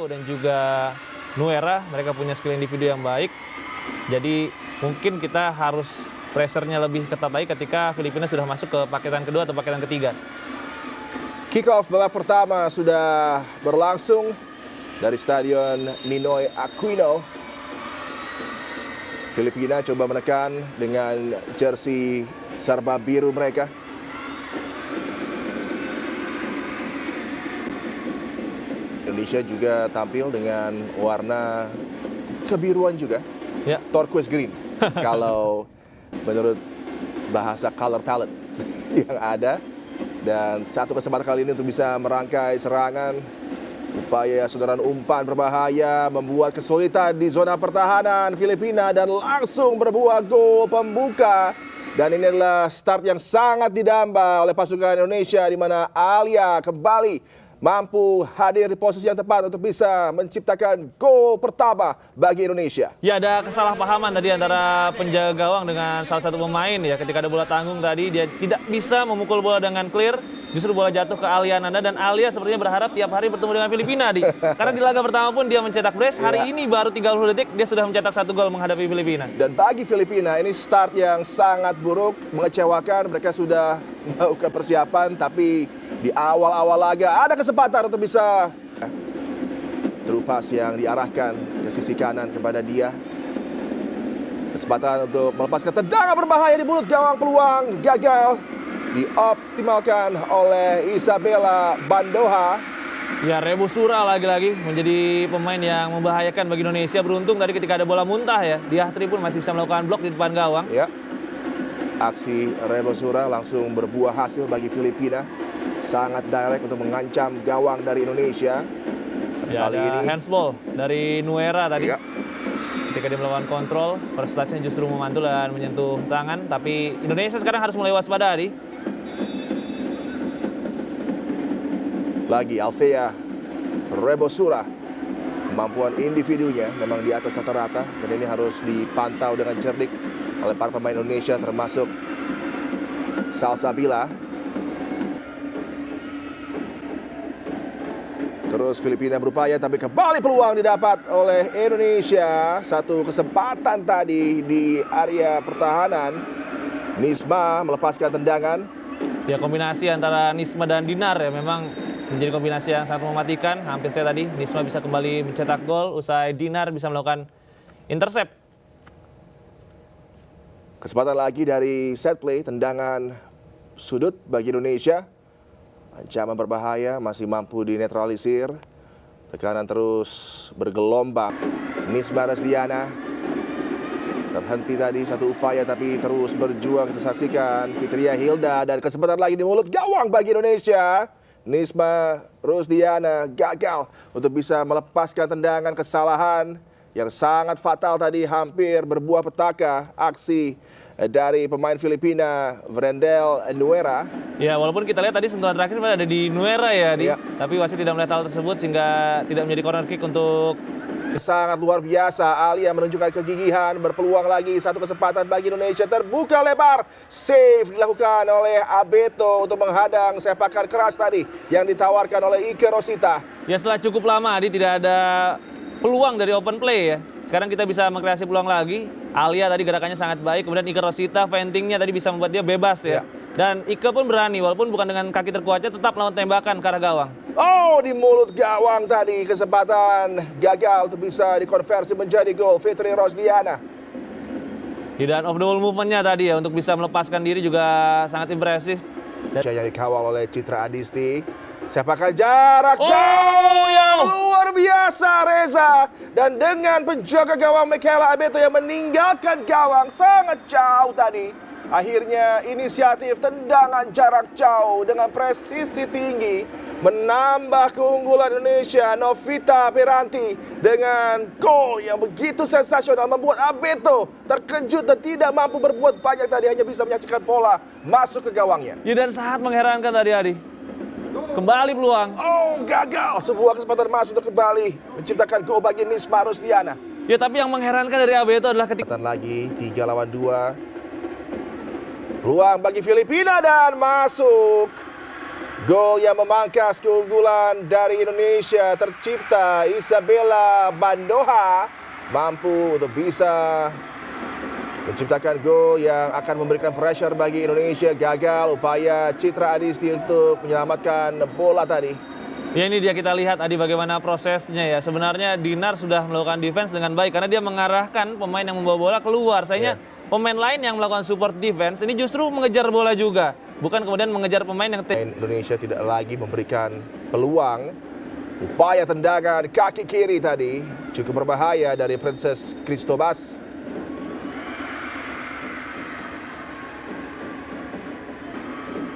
Rio dan juga Nuera, mereka punya skill individu yang baik. Jadi mungkin kita harus pressure-nya lebih ketat lagi ketika Filipina sudah masuk ke paketan kedua atau paketan ketiga. Kick-off babak pertama sudah berlangsung dari Stadion Ninoy Aquino. Filipina coba menekan dengan jersey serba biru mereka. Indonesia juga tampil dengan warna kebiruan juga, Ya. turquoise green. Kalau menurut bahasa color palette yang ada. Dan satu kesempatan kali ini untuk bisa merangkai serangan. Upaya saudaran umpan berbahaya membuat kesulitan di zona pertahanan Filipina dan langsung berbuah gol pembuka. Dan ini adalah start yang sangat didamba oleh pasukan Indonesia di mana Alia kembali mampu hadir di posisi yang tepat untuk bisa menciptakan gol pertama bagi Indonesia. Ya, ada kesalahpahaman tadi antara penjaga gawang dengan salah satu pemain ya. Ketika ada bola tanggung tadi, dia tidak bisa memukul bola dengan clear. Justru bola jatuh ke Alia Nanda dan Alia sepertinya berharap tiap hari bertemu dengan Filipina. Karena di laga pertama pun dia mencetak brace, hari ini baru 30 detik dia sudah mencetak 1 gol menghadapi Filipina. Dan bagi Filipina ini start yang sangat buruk, mengecewakan. Mereka sudah melakukan persiapan tapi di awal-awal laga ada kesempatan untuk bisa terupas yang diarahkan ke sisi kanan kepada dia. Kesempatan untuk melepaskan tendangan berbahaya di mulut gawang, peluang gagal dioptimalkan oleh Isabella Bandoha. Ya, Rebosura lagi-lagi menjadi pemain yang membahayakan bagi Indonesia. Beruntung tadi ketika ada bola muntah ya, Diahtri pun masih bisa melakukan blok di depan gawang. Ya. Aksi Rebosura langsung berbuah hasil bagi Filipina. Sangat direct untuk mengancam gawang dari Indonesia. Ya, kali ada ini handsball dari Nuera tadi. Ya. Ketika dia melakukan kontrol, first touch-nya justru memantul dan menyentuh tangan. Tapi Indonesia sekarang harus mulai waspada, Adi. Lagi Althea Rebosura. Kemampuan individunya memang di atas rata-rata dan ini harus dipantau dengan cerdik oleh para pemain Indonesia termasuk Salsabila. Terus Filipina berupaya tapi kembali peluang didapat oleh Indonesia. Satu kesempatan tadi di area pertahanan. Nisma melepaskan tendangan. Ya, kombinasi antara Nisma dan Dinar ya memang menjadi kombinasi yang sangat mematikan. Hampir saya tadi Nisma bisa kembali mencetak gol, usai Dinar bisa melakukan intercept. Kesempatan lagi dari set play, tendangan sudut bagi Indonesia. Ancaman berbahaya, masih mampu dinetralisir. Tekanan terus bergelombang. Nisma Resdiana terhenti tadi satu upaya tapi terus berjuang. Kita saksikan Fitria Hilda dan kesempatan lagi di mulut gawang bagi Indonesia. Nisma Rusdiana gagal untuk bisa melepaskan tendangan kesalahan yang sangat fatal tadi, hampir berbuah petaka aksi dari pemain Filipina Vrendel Nuera. Ya, walaupun kita lihat tadi sentuhan terakhir sebenarnya ada di Nuera ya, Ya. Tapi wasit tidak melihat hal tersebut sehingga tidak menjadi corner kick untuk. Sangat luar biasa, Alia menunjukkan kegigihan, berpeluang lagi, satu kesempatan bagi Indonesia, terbuka lebar, save dilakukan oleh Abeto untuk menghadang sepakan keras tadi yang ditawarkan oleh Ike Rosita. Ya, setelah cukup lama Adi tidak ada peluang dari open play ya. Sekarang kita bisa mengkreasi peluang lagi. Alia tadi gerakannya sangat baik, kemudian Ike Rosita ventingnya tadi bisa membuat dia bebas ya. Dan Ike pun berani, walaupun bukan dengan kaki terkuatnya, tetap melakukan tembakan ke arah gawang. Oh, di mulut gawang tadi, kesempatan gagal untuk bisa dikonversi menjadi gol Fitri Rosdiana. Dan off the wall movement-nya tadi ya, untuk bisa melepaskan diri juga sangat impresif. Yang dikawal oleh Citra Adisti. Sepakan jarak jauh yang luar biasa, Reza. Dan dengan penjaga gawang Michaela Abeto yang meninggalkan gawang sangat jauh tadi. Akhirnya inisiatif tendangan jarak jauh dengan presisi tinggi menambah keunggulan Indonesia. Novita Piranti dengan gol yang begitu sensasional membuat Abeto terkejut dan tidak mampu berbuat banyak tadi, hanya bisa menyaksikan bola masuk ke gawangnya. Ya, dan sangat mengherankan tadi Adi. Kembali peluang. Oh, gagal. Sebuah kesempatan emas untuk kembali menciptakan gol bagi Nisma Rusdiana. Ya, tapi yang mengherankan dari Abeto adalah ketika Lagi 3 lawan 2. Peluang bagi Filipina dan masuk. Gol yang memangkas keunggulan dari Indonesia tercipta. Isabella Bandoha mampu untuk bisa menciptakan gol yang akan memberikan pressure bagi Indonesia. Gagal upaya Citra Adisti untuk menyelamatkan bola tadi. Ya, ini dia kita lihat Adi bagaimana prosesnya ya. Sebenarnya Dinar sudah melakukan defense dengan baik karena dia mengarahkan pemain yang membawa bola keluar. Sayangnya pemain lain yang melakukan support defense ini justru mengejar bola juga, bukan kemudian mengejar pemain yang Indonesia tidak lagi memberikan peluang. Upaya tendangan kaki kiri tadi cukup berbahaya dari Princess Cristobas.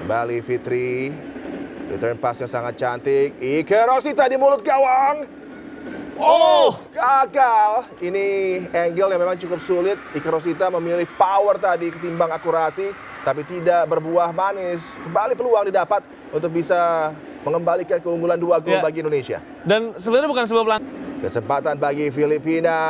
Kembali Fitri. Return pass yang sangat cantik. Ike Rosita di mulut gawang. Oh, gagal. Ini angle yang memang cukup sulit. Ike Rosita memilih power tadi ketimbang akurasi, tapi tidak berbuah manis. Kembali peluang didapat untuk bisa mengembalikan keunggulan 2 gol bagi Indonesia. Dan sebenarnya bukan sebuah Kesempatan bagi Filipina.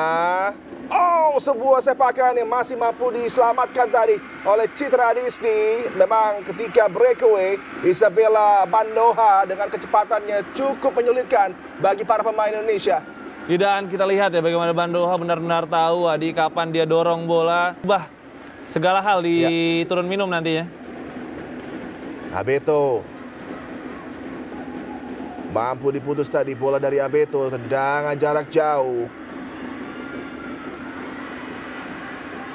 Oh, sebuah sepakan yang masih mampu diselamatkan tadi oleh Citra Adisti. Memang ketika breakaway, Isabella Bandoha dengan kecepatannya cukup menyulitkan bagi para pemain Indonesia. Dan kita lihat ya bagaimana Bandoha benar-benar tahu Adi kapan dia dorong bola. Segala hal di turun minum nantinya. Abeto. Mampu diputus tadi bola dari Abeto. Tendangan jarak jauh.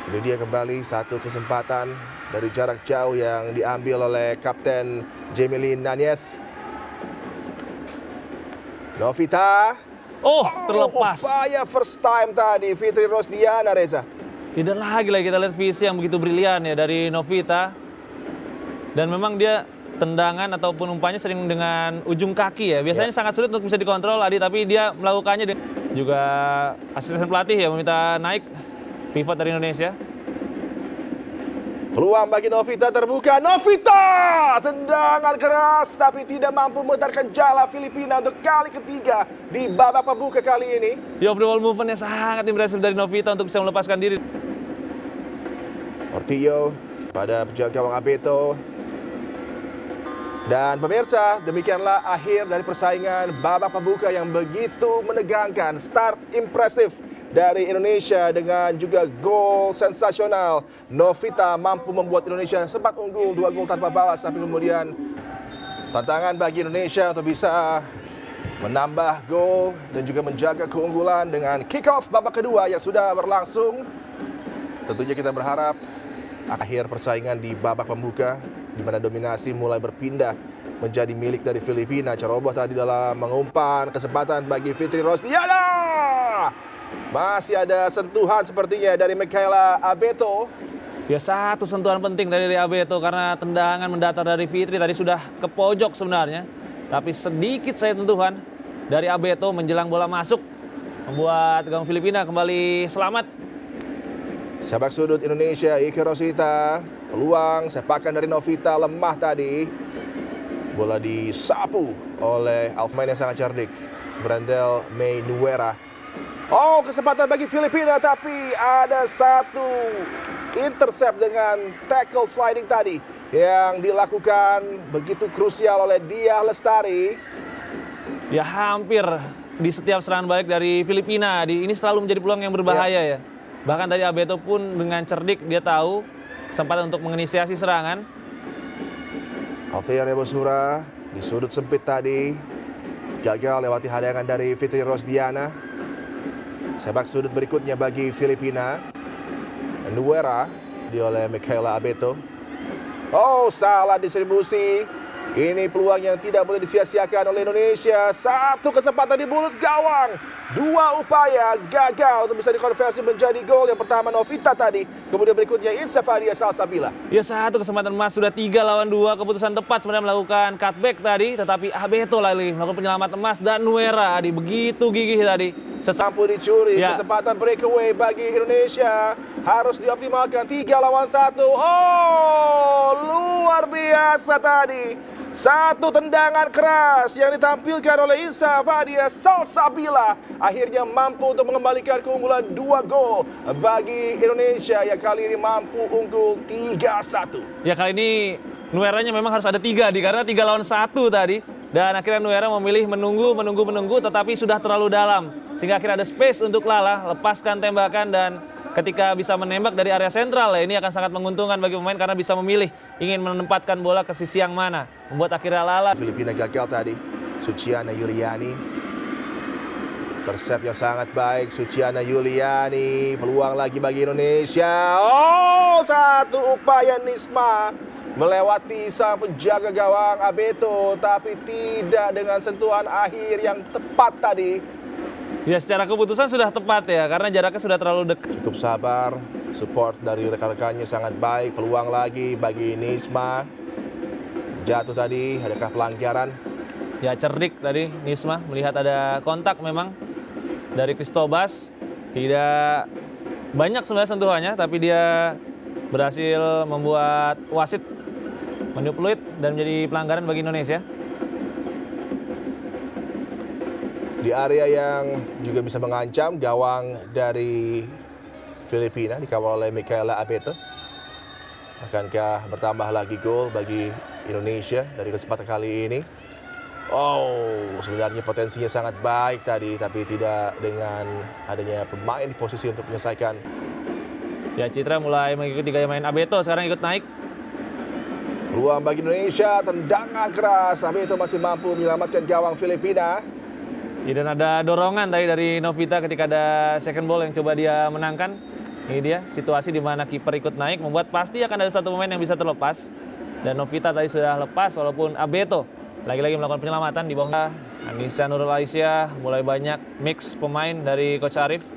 Ini dia kembali satu kesempatan dari jarak jauh yang diambil oleh Kapten Jemilin Nanyeth. Novita. Oh, terlepas. Upaya first time tadi Fitri Rosdiana, Reza. Tidak lagi kita lihat visi yang begitu brilian ya dari Novita. Dan memang dia tendangan ataupun umpannya sering dengan ujung kaki ya. Biasanya sangat sulit untuk bisa dikontrol Adi, tapi dia melakukannya. Juga asisten pelatih ya meminta naik pivot dari Indonesia. Peluang bagi Novita terbuka. Novita! Tendangan keras tapi tidak mampu memutarkan jala Filipina untuk kali ketiga di babak pembuka kali ini. Di off the ball movement-nya sangat impresif dari Novita untuk bisa melepaskan diri. Ortillo pada penjaga gawang Abeto. Dan pemirsa, demikianlah akhir dari persaingan babak pembuka yang begitu menegangkan. Start impresif dari Indonesia dengan juga gol sensasional. Novita mampu membuat Indonesia sempat unggul 2 gol tanpa balas, tapi kemudian tantangan bagi Indonesia untuk bisa menambah gol dan juga menjaga keunggulan dengan kick off babak kedua yang sudah berlangsung. Tentunya kita berharap akhir persaingan di babak pembuka di mana dominasi mulai berpindah menjadi milik dari Filipina. Ceroboh tadi dalam mengumpan, kesempatan bagi Fitri Rosdiana. Masih ada sentuhan sepertinya dari Michaela Abeto. Ya, satu sentuhan penting dari Abeto karena tendangan mendatar dari Fitri tadi sudah ke pojok sebenarnya. Tapi sedikit saya sentuhan dari Abeto menjelang bola masuk membuat gawang Filipina kembali selamat. Sepak sudut Indonesia, Ike Rosita. Peluang sepakan dari Novita lemah tadi. Bola disapu oleh Alfmain yang sangat cerdik. Brandel May Nuera. Oh, kesempatan bagi Filipina tapi ada satu intercept dengan tackle sliding tadi yang dilakukan begitu krusial oleh Diah Lestari. Ya, hampir di setiap serangan balik dari Filipina ini selalu menjadi peluang yang berbahaya ya. Bahkan tadi Abeto pun dengan cerdik dia tahu kesempatan untuk menginisiasi serangan. Althea Rebosura di sudut sempit tadi gagal lewati hadangan dari Fitri Rosdiana. Sepak sudut berikutnya bagi Filipina. Nuera di oleh Michaela Abeto. Oh, salah distribusi. Ini peluang yang tidak boleh disia-siakan oleh Indonesia. Satu kesempatan di mulut gawang. 2 upaya gagal untuk bisa dikonversi menjadi gol. Yang pertama Novita tadi. Kemudian berikutnya Insa Fadia Salsabila. Ya, satu kesempatan emas sudah 3 lawan 2. Keputusan tepat sebenarnya melakukan cutback tadi. Tetapi Abeto lagi melakukan penyelamat emas. Dan Nuera Adi begitu gigih tadi. Mampu dicuri. Kesempatan breakaway bagi Indonesia. Harus dioptimalkan. 3 lawan 1. Oh, luar biasa tadi. Satu tendangan keras yang ditampilkan oleh Insa Fadia Salsabila akhirnya mampu untuk mengembalikan keunggulan 2 gol bagi Indonesia yang kali ini mampu unggul 3-1. Ya, kali ini Nueranya memang harus ada 3 karena 3 lawan 1 tadi. Dan akhirnya Nuera memilih menunggu, tetapi sudah terlalu dalam. Sehingga akhirnya ada space untuk Lala, lepaskan tembakan dan ketika bisa menembak dari area sentral ya, ini akan sangat menguntungkan bagi pemain karena bisa memilih ingin menempatkan bola ke sisi yang mana. Membuat akhirnya Lala. Filipina gagal tadi. Suciana Yuliani. Intercept yang sangat baik. Suciana Yuliani. Peluang lagi bagi Indonesia. Oh, satu upaya Nisma melewati sang penjaga gawang Abeto, tapi tidak dengan sentuhan akhir yang tepat tadi. Ya, secara keputusan sudah tepat ya, karena jaraknya sudah terlalu dekat. Cukup sabar, support dari rekan-rekannya sangat baik. Peluang lagi bagi Nisma. Jatuh tadi, adakah pelanggaran? Ya, cerdik tadi Nisma melihat ada kontak memang dari Kristobas. Tidak banyak sebenarnya sentuhannya, tapi dia berhasil membuat wasit meniup peluit dan menjadi pelanggaran bagi Indonesia. Di area yang juga bisa mengancam, gawang dari Filipina dikawal oleh Michaela Abeto. Akankah bertambah lagi gol bagi Indonesia dari kesempatan kali ini? Oh, sebenarnya potensinya sangat baik tadi, tapi tidak dengan adanya pemain di posisi untuk menyelesaikan. Ya, Citra mulai mengikuti gaya main Abeto, sekarang ikut naik. Peluang bagi Indonesia, tendangan keras. Abeto masih mampu menyelamatkan gawang Filipina. Ya, dan ada dorongan tadi dari Novita ketika ada second ball yang coba dia menangkan. Ini dia situasi di mana kiper ikut naik, membuat pasti akan ada satu pemain yang bisa terlepas. Dan Novita tadi sudah lepas, walaupun Abeto lagi-lagi melakukan penyelamatan di bawah. Anissa Nurul Aisyah, mulai banyak mix pemain dari Coach Arif.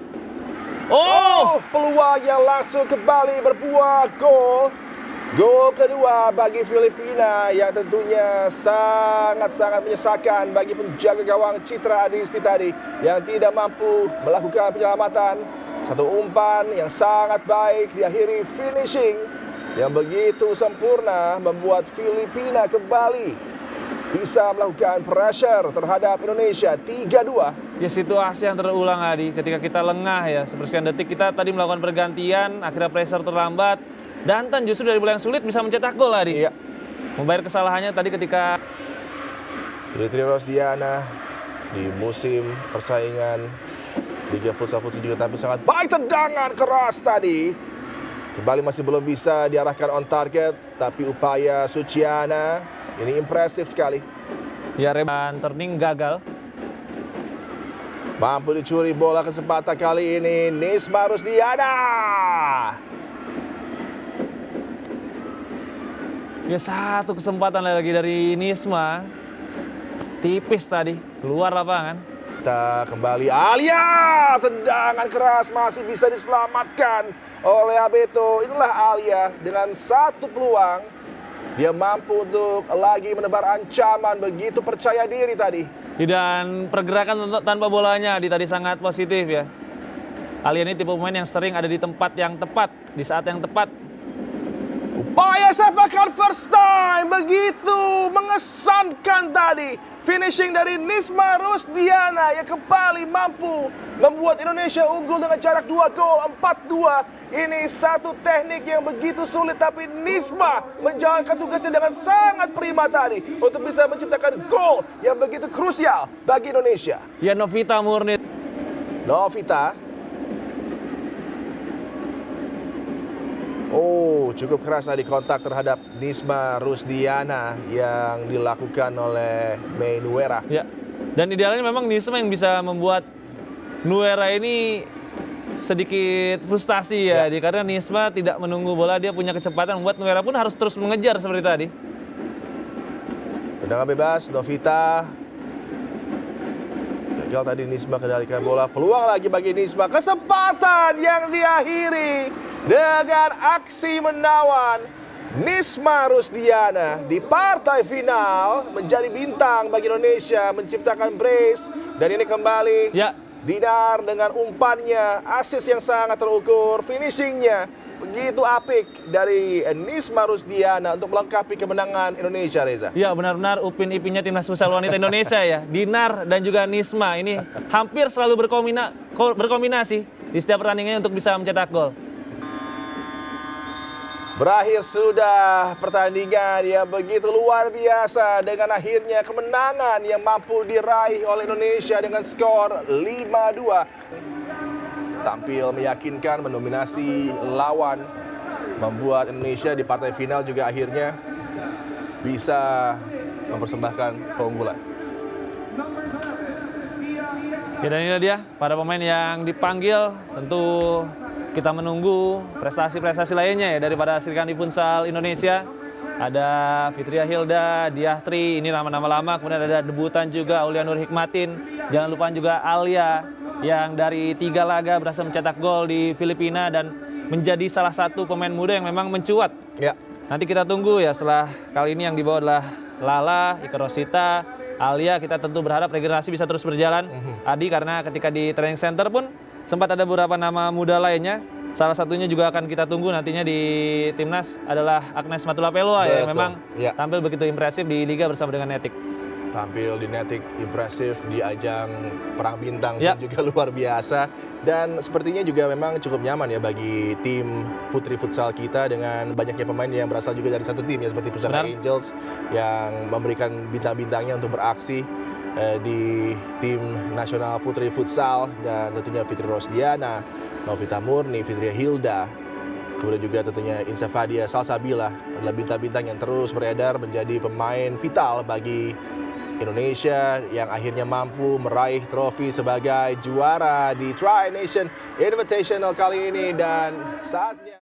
Oh, peluang yang langsung kembali berbuah gol. Gol kedua bagi Filipina yang tentunya sangat-sangat menyesakan bagi penjaga gawang Citra Adisti tadi yang tidak mampu melakukan penyelamatan. Satu umpan yang sangat baik diakhiri finishing yang begitu sempurna membuat Filipina kembali bisa melakukan pressure terhadap Indonesia 3-2. Ya, situasi yang terulang Adi ketika kita lengah ya, sepersekian detik kita tadi melakukan pergantian, akhirnya pressure terlambat. Dantan justru dari bola yang sulit bisa mencetak gol Adi. Iya. Membayar kesalahannya tadi ketika Fitri Rosdiana di musim persaingan Liga Futsal Putri juga tampil sangat baik. Tendangan keras tadi kembali masih belum bisa diarahkan on target, tapi upaya Suciana ini impresif sekali. ya rebound turning gagal. Mampu dicuri bola kesempatan kali ini Nisma Rusdiana. Ya, satu kesempatan lagi dari Nisma. Tipis tadi, keluar lapangan. Kita kembali Alia, tendangan keras masih bisa diselamatkan oleh Abeto. Inilah Alia dengan satu peluang. Dia mampu untuk lagi menebar ancaman, begitu percaya diri tadi. Dan pergerakan tanpa bolanya tadi sangat positif ya. Alia ini tipe pemain yang sering ada di tempat yang tepat, di saat yang tepat. Upaya sepakan first time, begitu mengesankan tadi. Finishing dari Nisma Rusdiana yang kembali mampu membuat Indonesia unggul dengan jarak 2 gol, 4-2. Ini satu teknik yang begitu sulit, tapi Nisma menjalankan tugasnya dengan sangat prima tadi untuk bisa menciptakan gol yang begitu krusial bagi Indonesia. Ya, Novita murni. Novita. Oh, cukup keras tadi kontak terhadap Nisma Rusdiana yang dilakukan oleh May Nuera. Ya, dan idealnya memang Nisma yang bisa membuat Nuera ini sedikit frustasi ya. Karena Nisma tidak menunggu bola, dia punya kecepatan membuat Nuera pun harus terus mengejar seperti tadi. Tendangan bebas, Novita. Gagal tadi Nisma kendalikan bola. Peluang lagi bagi Nisma. Kesempatan yang diakhiri dengan aksi menawan Nisma Rusdiana di partai final menjadi bintang bagi Indonesia, menciptakan brace. Dan ini kembali Dinar dengan umpannya, assist yang sangat terukur, finishingnya begitu apik dari Nisma Rusdiana untuk melengkapi kemenangan Indonesia, Reza. Ya, benar-benar upin-ipinnya timnas futsal wanita Indonesia ya. Dinar dan juga Nisma ini hampir selalu berkombinasi di setiap pertandingannya untuk bisa mencetak gol. Berakhir sudah pertandingan yang begitu luar biasa dengan akhirnya kemenangan yang mampu diraih oleh Indonesia dengan skor 5-2. Tampil meyakinkan, mendominasi lawan, membuat Indonesia di partai final juga akhirnya bisa mempersembahkan keunggulan. Ya, dan inilah dia para pemain yang dipanggil. Tentu kita menunggu prestasi-prestasi lainnya ya daripada Srikandi Futsal Indonesia. Ada Fitria Hilda, Diahtri, ini nama-nama lama. Kemudian ada debutan juga Aulia Nur Hikmatin. Jangan lupa juga Alia yang dari 3 laga berhasil mencetak gol di Filipina dan menjadi salah satu pemain muda yang memang mencuat. Ya. Nanti kita tunggu ya, setelah kali ini yang dibawa adalah Lala, Ika Rosita, Alia. Kita tentu berharap regenerasi bisa terus berjalan. Adi, karena ketika di training center pun sempat ada beberapa nama muda lainnya. Salah satunya juga akan kita tunggu nantinya di timnas adalah Agnes Matula Peloa yang memang tampil begitu impresif di Liga bersama dengan Netik. Tampil di Netik impresif di ajang Perang Bintang juga luar biasa. Dan sepertinya juga memang cukup nyaman ya bagi tim putri futsal kita dengan banyaknya pemain yang berasal juga dari satu tim ya, seperti Pusaka Angels yang memberikan bintang-bintangnya untuk beraksi di tim nasional putri futsal, dan tentunya Fitri Rosdiana, Novita Murni, Fitria Hilda, kemudian juga tentunya Insa Fadia Salsabila adalah bintang-bintang yang terus beredar menjadi pemain vital bagi Indonesia yang akhirnya mampu meraih trofi sebagai juara di Tri Nation Invitational kali ini. Dan saatnya